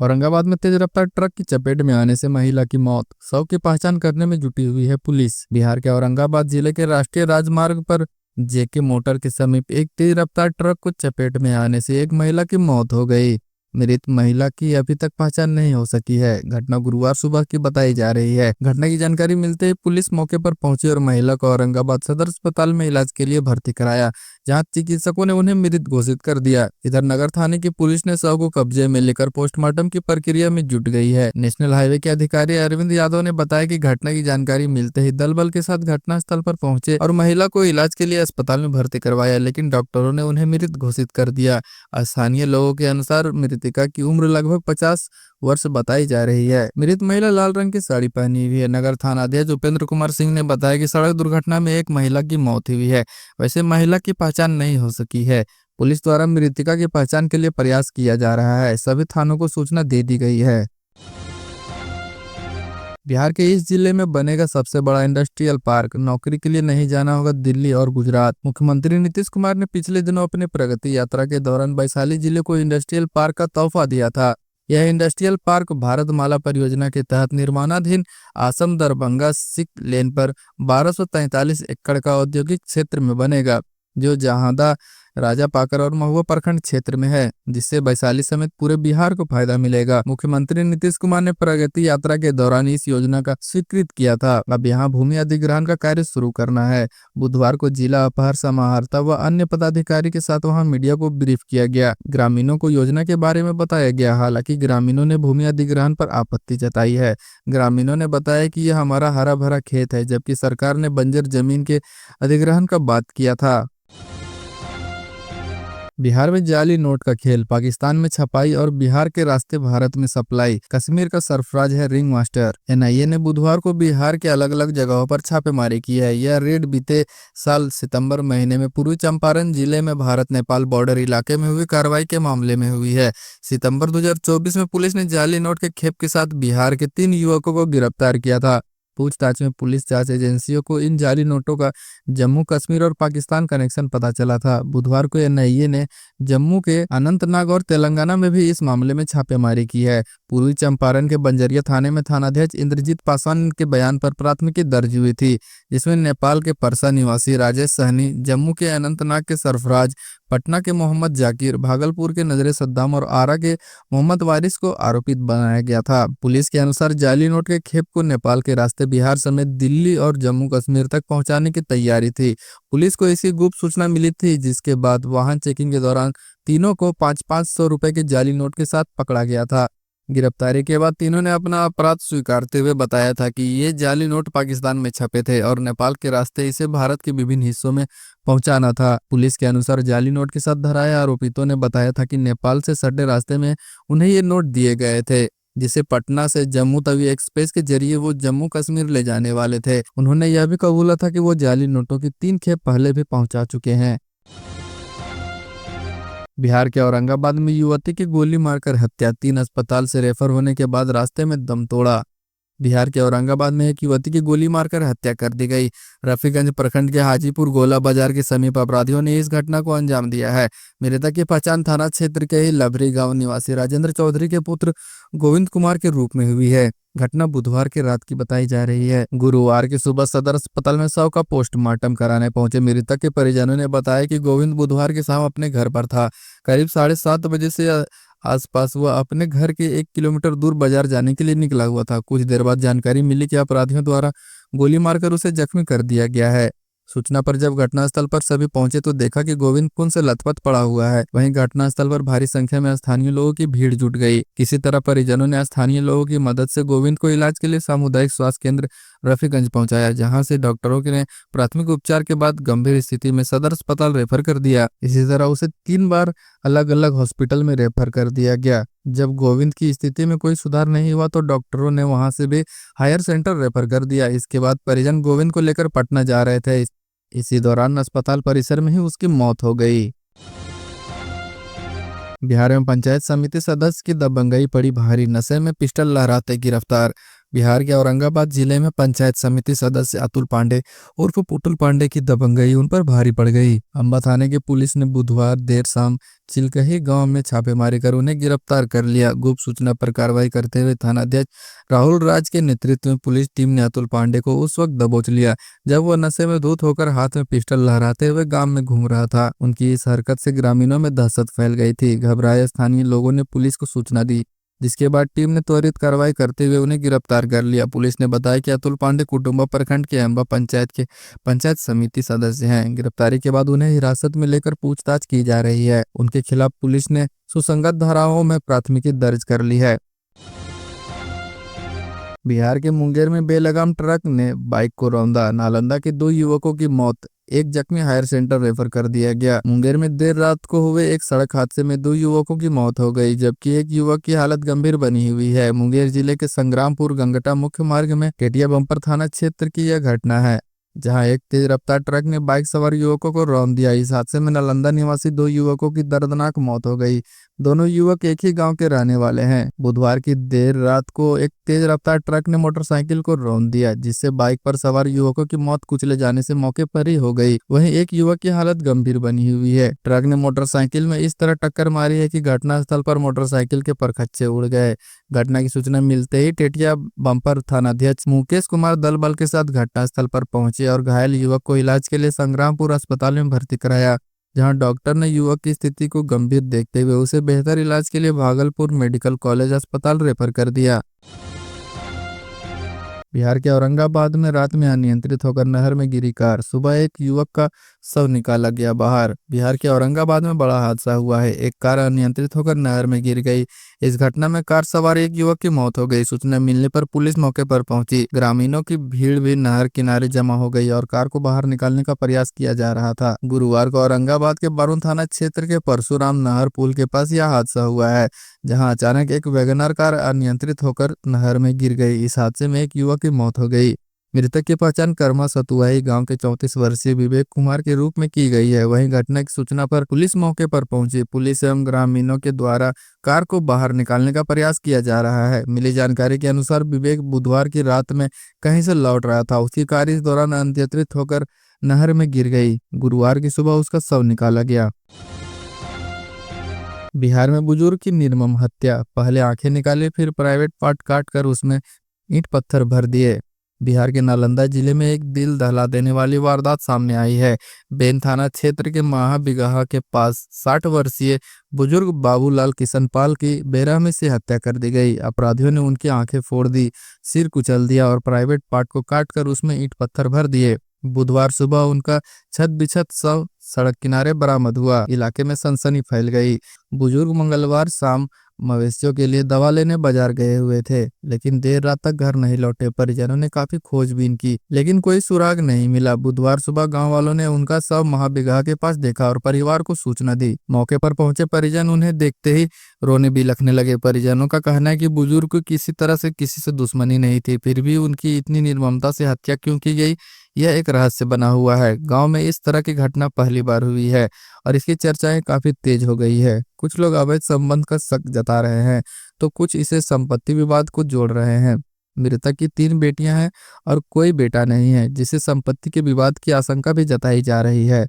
औरंगाबाद में तेज रफ्तार ट्रक की चपेट में आने से महिला की मौत। शव की पहचान करने में जुटी हुई है पुलिस। बिहार के औरंगाबाद जिले के राष्ट्रीय राजमार्ग पर जेके मोटर के समीप एक तेज रफ्तार ट्रक को चपेट में आने से एक महिला की मौत हो गई। मृत महिला की अभी तक पहचान नहीं हो सकी है। घटना गुरुवार सुबह की बताई जा रही है। घटना की जानकारी मिलते ही पुलिस मौके पर पहुंची और महिला को औरंगाबाद सदर अस्पताल में इलाज के लिए भर्ती कराया, जहां चिकित्सकों ने उन्हें मृत घोषित कर दिया। इधर नगर थाने की पुलिस ने शव को कब्जे में लेकर पोस्टमार्टम की प्रक्रिया में जुट गई है। नेशनल हाईवे के अधिकारी अरविंद यादव ने बताया कि घटना की जानकारी मिलते ही दल बल के साथ घटनास्थल पर पहुंचे और महिला को इलाज के लिए अस्पताल में भर्ती करवाया, लेकिन डॉक्टरों ने उन्हें मृत घोषित कर दिया। स्थानीय लोगों के अनुसार मृतका की उम्र लगभग 50 वर्ष बताई जा रही है। मृत महिला लाल रंग की साड़ी पहनी हुई है। नगर थाना अध्यक्ष उपेंद्र कुमार सिंह ने बताया कि सड़क दुर्घटना में एक महिला की मौत हुई है। वैसे महिला की पहचान नहीं हो सकी है। पुलिस द्वारा मृतका की पहचान के लिए प्रयास किया जा रहा है। सभी थानों को सूचना दे दी गई है। बिहार के इस जिले में बनेगा सबसे बड़ा इंडस्ट्रियल पार्क। नौकरी के लिए नहीं जाना होगा दिल्ली और गुजरात। मुख्यमंत्री नीतीश कुमार ने पिछले दिनों अपने प्रगति यात्रा के दौरान वैशाली जिले को इंडस्ट्रियल पार्क का तोहफा दिया था। यह इंडस्ट्रियल पार्क भारतमाला परियोजना के तहत निर्माणाधीन असम दरभंगा सिक लेन पर 1243 एकड़ का औद्योगिक क्षेत्र में बनेगा, जो जहादा, राजा पाकर और महुआ प्रखंड क्षेत्र में है, जिससे वैशाली समेत पूरे बिहार को फायदा मिलेगा। मुख्यमंत्री नीतीश कुमार ने प्रगति यात्रा के दौरान इस योजना का स्वीकृत किया था। अब यहाँ भूमि अधिग्रहण का कार्य शुरू करना है। बुधवार को जिला अपहार समाहर्ता व अन्य पदाधिकारी के साथ वहां मीडिया को ब्रीफ किया गया। ग्रामीणों को योजना के बारे में बताया गया। हालांकि ग्रामीणों ने भूमि अधिग्रहण पर आपत्ति जताई है। ग्रामीणों ने बताया कि यह हमारा हरा भरा खेत है, जबकि सरकार ने बंजर जमीन के अधिग्रहण का बात किया था। बिहार में जाली नोट का खेल, पाकिस्तान में छपाई और बिहार के रास्ते भारत में सप्लाई। कश्मीर का सरफराज है रिंग मास्टर। एनआईए ने बुधवार को बिहार के अलग अलग जगहों पर छापेमारी की है। यह रेड बीते साल सितंबर महीने में पूर्वी चंपारण जिले में भारत नेपाल बॉर्डर इलाके में हुई कार्रवाई के मामले में हुई है। सितंबर 2024 में पुलिस ने जाली नोट के खेप के साथ बिहार के 3 युवकों को गिरफ्तार किया था। पूछताछ में पुलिस जांच एजेंसियों को इन जाली नोटों का जम्मू कश्मीर और पाकिस्तान कनेक्शन पता चला था। बुधवार को एनआईए ने जम्मू के अनंतनाग और तेलंगाना में भी इस मामले में छापेमारी की है। पूर्वी चंपारण के बंजरिया थाने में थानाध्यक्ष इंद्रजीत पासवान के बयान पर प्राथमिकी दर्ज हुई थी, जिसमें नेपाल के परसा निवासी राजेश सहनी, जम्मू के अनंतनाग के सरफराज, पटना के मोहम्मद जाकिर, भागलपुर के नजरे सद्दाम और आरा के मोहम्मद वारिस को आरोपित बनाया गया था। पुलिस के अनुसार जाली नोट के खेप को नेपाल के रास्ते बिहार समेत दिल्ली और जम्मू कश्मीर तक पहुंचाने की तैयारी थी। पुलिस को इसकी गुप्त सूचना मिली थी, जिसके बाद वाहन चेकिंग के दौरान तीनों को 500-500 रुपए के जाली नोट के साथ पकड़ा गया था। गिरफ्तारी के बाद तीनों ने अपना अपराध स्वीकारते हुए बताया था कि ये जाली नोट पाकिस्तान में छपे थे और नेपाल के रास्ते इसे भारत के विभिन्न हिस्सों में पहुंचाना था। पुलिस के अनुसार जाली नोट के साथ धराए आरोपितों ने बताया था कि नेपाल से सटे रास्ते में उन्हें ये नोट दिए गए थे, जिसे पटना से जम्मू तवी एक्सप्रेस के जरिए वो जम्मू कश्मीर ले जाने वाले थे। उन्होंने यह भी कबूला था कि वो जाली नोटों की 3 खेप पहले भी पहुंचा चुके हैं। बिहार के औरंगाबाद में युवती की गोली मारकर हत्या, 3 अस्पताल से रेफर होने के बाद रास्ते में दम तोड़ा। बिहार के औरंगाबाद में एक युवती की गोली मारकर हत्या कर दी गई। रफीगंज प्रखंड के हाजीपुर गोला बाजार के समीप अपराधियों ने इस घटना को अंजाम दिया है। मृतक की पहचान थाना क्षेत्र के ही लभरी गांव निवासी राजेंद्र चौधरी के पुत्र गोविंद कुमार के रूप में हुई है। घटना बुधवार की रात की बताई जा रही है। गुरुवार की सुबह सदर अस्पताल में शव का पोस्टमार्टम कराने पहुंचे मृतक के परिजनों ने बताया कि गोविंद बुधवार की शाम अपने घर पर था। करीब 7:30 बजे से आसपास वह अपने घर के 1 किलोमीटर दूर बाजार जाने के लिए निकला हुआ था। कुछ देर बाद जानकारी मिली कि अपराधियों द्वारा गोली मारकर उसे जख्मी कर दिया गया है। सूचना पर जब घटनास्थल पर सभी पहुंचे तो देखा कि गोविंद खून से लथपथ पड़ा हुआ है। वहीं घटनास्थल पर भारी संख्या में स्थानीय लोगों की भीड़ जुट गई। किसी तरह परिजनों ने स्थानीय लोगों की मदद से गोविंद को इलाज के लिए सामुदायिक स्वास्थ्य केंद्र रफीगंज पहुंचाया, जहां से डॉक्टरों ने प्राथमिक उपचार के बाद गंभीर स्थिति में सदर अस्पताल रेफर कर दिया। इसी तरह उसे 3 बार अलग अलग हॉस्पिटल में रेफर कर दिया गया। जब गोविंद की स्थिति में कोई सुधार नहीं हुआ तो डॉक्टरों ने वहां से भी हायर सेंटर रेफर कर दिया। इसके बाद परिजन गोविंद को लेकर पटना जा रहे थे। इसी दौरान अस्पताल परिसर में ही उसकी मौत हो गई। बिहार में पंचायत समिति सदस्य की दबंगई पड़ी भारी, नशे में पिस्टल लहराते गिरफ्तार। बिहार के औरंगाबाद जिले में पंचायत समिति सदस्य अतुल पांडे उर्फ पुतुल पांडे की दबंगई उन पर भारी पड़ गई। अंबा थाने की पुलिस ने बुधवार देर शाम चिलकही गांव में छापेमारी कर उन्हें गिरफ्तार कर लिया। गुप्त सूचना पर कार्रवाई करते हुए थानाध्यक्ष राहुल राज के नेतृत्व में पुलिस टीम ने अतुल पांडे को उस वक्त दबोच लिया जब वह नशे में धुत होकर हाथ में पिस्टल लहराते हुए गांव में घूम रहा था। उनकी इस हरकत से ग्रामीणों में दहशत फैल गई थी। घबराए स्थानीय लोगों ने पुलिस को सूचना दी, जिसके बाद टीम ने त्वरित कार्रवाई करते हुए उन्हें गिरफ्तार कर लिया। पुलिस ने बताया कि अतुल पांडे कुटुंबा प्रखंड के अंबा पंचायत के पंचायत समिति सदस्य हैं। गिरफ्तारी के बाद उन्हें हिरासत में लेकर पूछताछ की जा रही है। उनके खिलाफ पुलिस ने सुसंगत धाराओं में प्राथमिकी दर्ज कर ली है। बिहार के मुंगेर में बेलगाम ट्रक ने बाइक को रौंदा। नालंदा के 2 युवकों की मौत, एक जख्मी हायर सेंटर रेफर कर दिया गया। मुंगेर में देर रात को हुए एक सड़क हादसे में 2 युवकों की मौत हो गई, जबकि एक युवक की हालत गंभीर बनी हुई है। मुंगेर जिले के संग्रामपुर गंगटा मुख्य मार्ग में टेटिया बम्पर थाना क्षेत्र की यह घटना है, जहां एक तेज रफ्तार ट्रक ने बाइक सवार युवकों को रौंद दिया। इस हादसे में नालंदा निवासी 2 युवकों की दर्दनाक मौत हो गई। दोनों युवक एक ही गांव के रहने वाले हैं। बुधवार की देर रात को एक तेज रफ्तार ट्रक ने मोटरसाइकिल को रौंद दिया, जिससे बाइक पर सवार युवकों की मौत कुचले जाने से मौके पर ही हो गई। वहीं एक युवक की हालत गंभीर बनी हुई है। ट्रक ने मोटरसाइकिल में इस तरह टक्कर मारी है कि घटनास्थल पर मोटरसाइकिल के परखच्चे उड़ गए। घटना की सूचना मिलते ही टेटिया बम्पर थानाध्यक्ष मुकेश कुमार दल बल के साथ घटनास्थल पर पहुंचे और घायल युवक को इलाज के लिए संग्रामपुर अस्पताल में भर्ती कराया, जहां डॉक्टर ने युवक की स्थिति को गंभीर देखते हुए उसे बेहतर इलाज के लिए भागलपुर मेडिकल कॉलेज अस्पताल रेफर कर दिया। बिहार के औरंगाबाद में रात में अनियंत्रित होकर नहर में गिरी कार, सुबह एक युवक का शव निकाला गया बाहर। बिहार के औरंगाबाद में बड़ा हादसा हुआ है। एक कार अनियंत्रित होकर नहर में गिर गई। इस घटना में कार सवार एक युवक की मौत हो गई। सूचना मिलने पर पुलिस मौके पर पहुंची। ग्रामीणों की भीड़ भी नहर किनारे जमा हो गई और कार को बाहर निकालने का प्रयास किया जा रहा था। गुरुवार को औरंगाबाद के बारून थाना क्षेत्र के परशुराम नहर पुल के पास यह हादसा हुआ है, जहां अचानक एक वैगनर कार अनियंत्रित होकर नहर में गिर गई। इस हादसे में एक युवक की मौत हो गई। मृतक की पहचान कर्मा सतुआई गांव के 34 वर्षीय विवेक कुमार के रूप में की गई है। वहीं घटना की सूचना पर पुलिस मौके पर पहुंची। पुलिस एवं ग्रामीणों के द्वारा कार को बाहर निकालने का प्रयास किया जा रहा है। मिली जानकारी के अनुसार विवेक बुधवार की रात में कहीं से लौट रहा था। उसकी कार इस दौरान अनियंत्रित होकर नहर में गिर गई। गुरुवार की सुबह उसका शव निकाला गया। बिहार में बुजुर्ग की निर्मम हत्या, पहले आंखें निकाले फिर प्राइवेट पार्ट काट कर उसमें ईंट पत्थर भर दिए। बिहार के नालंदा जिले में एक दिल दहला देने वाली वारदात सामने आई है। बेन थाना क्षेत्र के महाबिगहा के पास 60 वर्षीय बुजुर्ग बाबूलाल किशनपाल की बेरहमी से हत्या कर दी गई। अपराधियों ने उनकी आंखें फोड़ दी, सिर कुचल दिया और प्राइवेट पार्ट को काट कर उसमें ईंट पत्थर भर दिए। बुधवार सुबह उनका छत बिछत शव सड़क किनारे बरामद हुआ। इलाके में सनसनी फैल गई। बुजुर्ग मंगलवार शाम मवेशियों के लिए दवा लेने बाजार गए हुए थे, लेकिन देर रात तक घर नहीं लौटे। परिजनों ने काफी खोजबीन की, लेकिन कोई सुराग नहीं मिला। बुधवार सुबह गांव वालों ने उनका शव महाबिगहा के पास देखा और परिवार को सूचना दी। मौके पर पहुंचे परिजन उन्हें देखते ही रोने भी लगने लगे। परिजनों का कहना है कि बुजुर्ग को किसी तरह से किसी से दुश्मनी नहीं थी, फिर भी उनकी इतनी निर्ममता से हत्या क्यों की गई, यह एक रहस्य बना हुआ है। गांव में इस तरह की घटना पहली बार हुई है और इसकी चर्चाएं काफी तेज हो गई है। कुछ लोग अवैध संबंध का शक जता रहे हैं, तो कुछ इसे संपत्ति विवाद को जोड़ रहे हैं। मृतक की 3 बेटियां हैं और कोई बेटा नहीं है, जिससे संपत्ति के विवाद की आशंका भी जताई जा रही है।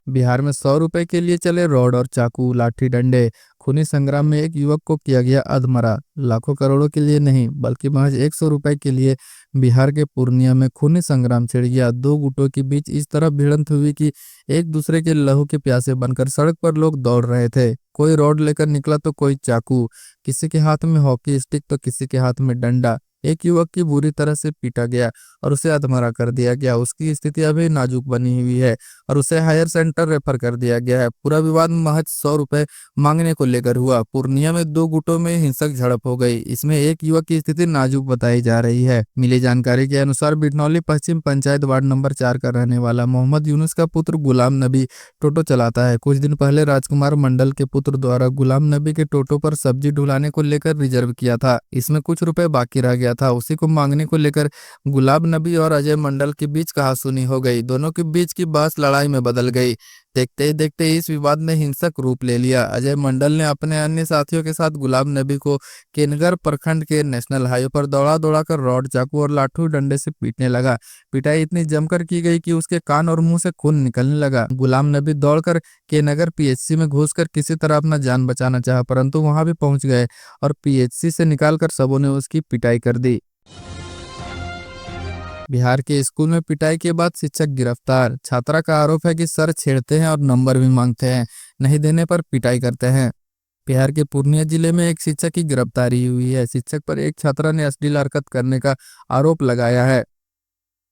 बिहार में 100 रुपए के लिए चले रॉड और चाकू, लाठी डंडे। खूनी संग्राम में एक युवक को किया गया अधमरा। लाखों करोड़ों के लिए नहीं, बल्कि महज 100 रुपए के लिए बिहार के पूर्णिया में खूनी संग्राम छिड़ गया। 2 गुटों के बीच इस तरह भिड़ंत हुई कि एक दूसरे के लहू के प्यासे बनकर सड़क पर लोग दौड़ रहे थे। कोई रॉड लेकर निकला तो कोई चाकू, किसी के हाथ में हॉकी स्टिक तो किसी के हाथ में डंडा। एक युवक की बुरी तरह से पीटा गया और उसे अधमरा कर दिया गया। उसकी स्थिति अभी नाजुक बनी हुई है और उसे हायर सेंटर रेफर कर दिया गया है। पूरा विवाद महज 100 रुपए मांगने को लेकर हुआ। पूर्णिया में 2 गुटों में हिंसक झड़प हो गई। इसमें एक युवक की स्थिति नाजुक बताई जा रही है। मिली जानकारी के अनुसार बिजनौली पश्चिम पंचायत वार्ड नंबर 4 का रहने वाला मोहम्मद यूनुस का पुत्र गुलाम नबी टोटो चलाता है। कुछ दिन पहले राजकुमार मंडल के पुत्र द्वारा गुलाम नबी के टोटो पर सब्जी ढुलाने को लेकर रिजर्व किया था। इसमें कुछ रुपए बाकी रह गया था। उसी को मांगने को लेकर गुलाब नबी और अजय मंडल के बीच कहासुनी हो गई। दोनों के बीच की बहस लड़ाई में बदल गई। देखते ही देखते इस विवाद ने हिंसक रूप ले लिया। अजय मंडल ने अपने अन्य साथियों के साथ गुलाम नबी को केनगर प्रखंड के नेशनल हाईवे पर दौड़ा दौड़ा कर रॉड, चाकू और लाठू डंडे से पीटने लगा। पिटाई इतनी जमकर की गई कि उसके कान और मुंह से खून निकलने लगा। गुलाम नबी दौड़कर केनगर पीएचसी में घुसकर किसी तरह अपना जान बचाना चाहा, परंतु वहां भी पहुंच गए और पीएचसी से निकालकर सबों ने उसकी पिटाई कर दी। बिहार के स्कूल में पिटाई के बाद शिक्षक गिरफ्तार। छात्रा का आरोप है कि सर छेड़ते हैं और नंबर भी मांगते हैं, नहीं देने पर पिटाई करते हैं। बिहार के पूर्णिया जिले में एक शिक्षक की गिरफ्तारी हुई है। शिक्षक पर एक छात्रा ने अश्लील हरकत करने का आरोप लगाया है।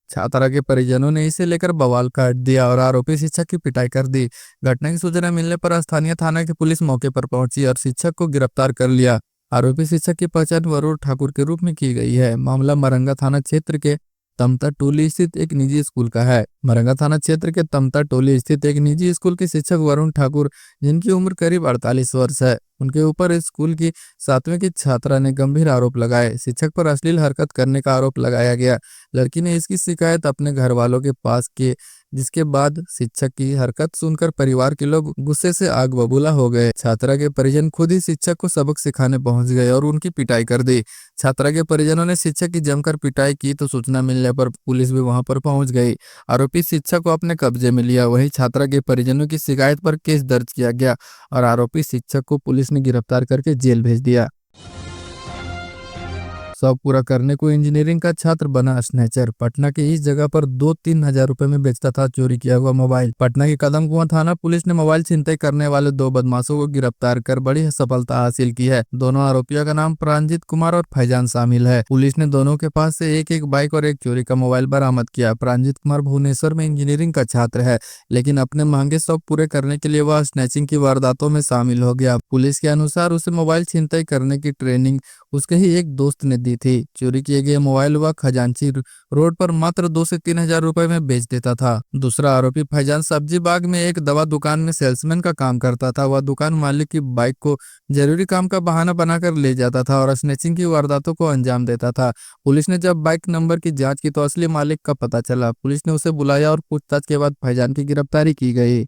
छात्रा के परिजनों ने इसे लेकर बवाल काट दिया और आरोपी शिक्षक की पिटाई कर दी। घटना की सूचना मिलने पर स्थानीय थाना की पुलिस मौके पर पहुंची और शिक्षक को गिरफ्तार कर लिया। आरोपी शिक्षक की पहचान वरुण ठाकुर के रूप में की गई है। मामला मरंगा थाना क्षेत्र के तमता टोली स्थित एक निजी स्कूल का है। मरंगा थाना क्षेत्र के तमता टोली स्थित एक निजी स्कूल के शिक्षक वरुण ठाकुर, जिनकी उम्र करीब 48 वर्ष है, उनके ऊपर स्कूल की 7वीं की छात्रा ने गंभीर आरोप लगाए। शिक्षक पर अश्लील हरकत करने का आरोप लगाया गया। लड़की ने इसकी शिकायत अपने घर वालों के पास की, जिसके बाद शिक्षक की हरकत सुनकर परिवार के लोग गुस्से से आग बबूला हो गए। छात्रा के परिजन खुद ही शिक्षक को सबक सिखाने पहुंच गए और उनकी पिटाई कर दी। छात्रा के परिजनों ने शिक्षक की जमकर पिटाई की तो सूचना मिलने पर पुलिस भी वहां पर पहुंच गई। आरोपी शिक्षक को अपने कब्जे में लिया। वहीं छात्रा के परिजनों की शिकायत पर केस दर्ज किया गया और आरोपी शिक्षक को पुलिस ने गिरफ्तार करके जेल भेज दिया। शौक पूरा करने को इंजीनियरिंग का छात्र बना स्नैचर। पटना के इस जगह पर 2-3 हजार रुपए में बेचता था चोरी किया हुआ मोबाइल। पटना की कदम कुआं थाना पुलिस ने मोबाइल छिनतई करने वाले 2 बदमाशों को गिरफ्तार कर बड़ी सफलता हासिल की है। दोनों आरोपियों का नाम प्रांजित कुमार और फैजान शामिल है। पुलिस ने दोनों के पास से एक बाइक और एक चोरी का मोबाइल बरामद किया। प्रांजित कुमार भुवनेश्वर में इंजीनियरिंग का छात्र है, लेकिन अपने महंगे शौक पूरे करने के लिए वह स्नैचिंग की वारदातों में शामिल हो गया। पुलिस के अनुसार उसे मोबाइल छिनतई करने की ट्रेनिंग उसके ही एक दोस्त ने दी थी। चोरी किए गए मोबाइल वह खजांची रोड पर मात्र 2 से 3 हजार रुपए में बेच देता था। दूसरा आरोपी फैजान सब्जी बाग में एक दवा दुकान में सेल्समैन का काम करता था। वह दुकान मालिक की बाइक को जरूरी काम का बहाना बनाकर ले जाता था और स्नैचिंग की वारदातों को अंजाम देता था। पुलिस ने जब बाइक नंबर की जांच की तो असली मालिक का पता चला। पुलिस ने उसे बुलाया और पूछताछ के बाद फैजान की गिरफ्तारी की गई।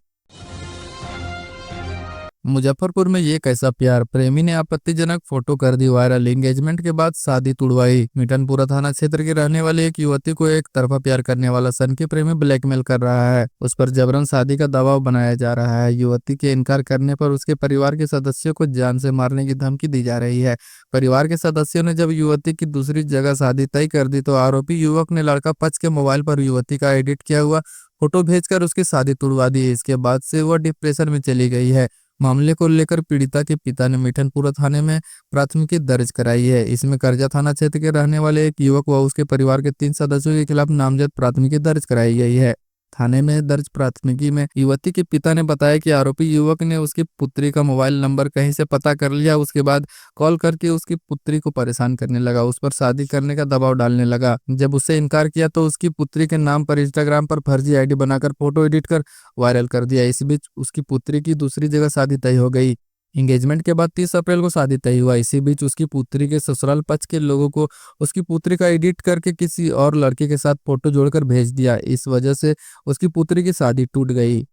मुजफ्फरपुर में ये कैसा प्यार, प्रेमी ने आपत्तिजनक फोटो कर दी वायरल। एंगेजमेंट के बाद शादी तुड़वाई। मिठनपुरा थाना क्षेत्र की रहने वाली एक युवती को एक तरफा प्यार करने वाला सनकी प्रेमी ब्लैकमेल कर रहा है। उस पर जबरन शादी का दबाव बनाया जा रहा है। युवती के इनकार करने पर उसके परिवार के सदस्यों को जान से मारने की धमकी दी जा रही है। परिवार के सदस्यों ने जब युवती की दूसरी जगह शादी तय कर दी तो आरोपी युवक ने लड़का पक्ष के मोबाइल पर युवती का एडिट किया हुआ फोटो भेजकर उसकी शादी तुड़वा दी। इसके बाद से वह डिप्रेशन में चली गई है। मामले को लेकर पीड़िता के पिता ने मिठनपुरा थाने में प्राथमिकी दर्ज कराई है। इसमें करजा थाना क्षेत्र के रहने वाले एक युवक व उसके परिवार के 3 सदस्यों के खिलाफ नामजद प्राथमिकी दर्ज कराई गई है। थाने में दर्ज प्राथमिकी में युवती के पिता ने बताया कि आरोपी युवक ने उसकी पुत्री का मोबाइल नंबर कहीं से पता कर लिया। उसके बाद कॉल करके उसकी पुत्री को परेशान करने लगा, उस पर शादी करने का दबाव डालने लगा। जब उससे इनकार किया तो उसकी पुत्री के नाम पर इंस्टाग्राम पर फर्जी आईडी बनाकर फोटो एडिट कर वायरल कर दिया। इस बीच उसकी पुत्री की दूसरी जगह शादी तय हो गई। एंगेजमेंट के बाद 30 अप्रैल को शादी तय हुआ। इसी बीच उसकी पुत्री के ससुराल पक्ष के लोगों को उसकी पुत्री का एडिट करके किसी और लड़के के साथ फोटो जोड़कर भेज दिया। इस वजह से उसकी पुत्री की शादी टूट गई।